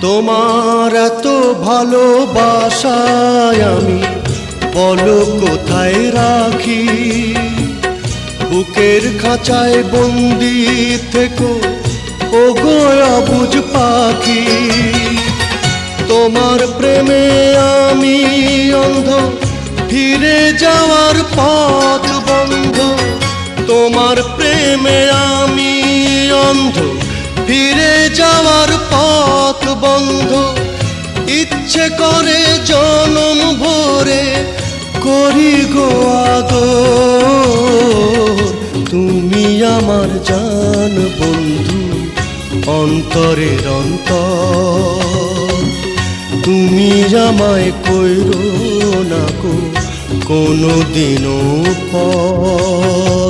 তোমার এত ভালোবাসায় আমি বলো কোথায় রাখি। বুকের খাঁচায় বন্দি থেকো ওগো অবুঝ পাখি। তোমার প্রেমে আমি অন্ধ, ফিরে যাওয়ার পথ বন্ধ। তোমার প্রেমে আমি অন্ধ, ফিরে যাওয়ার পথ বন্ধ। ইচ্ছে করে জনম ভরে করি গো আদর। তুমি আমার জান বন্ধু, অন্তরের অন্তর। তুমি আমায় কইরো না গো কোনো দিনও পর।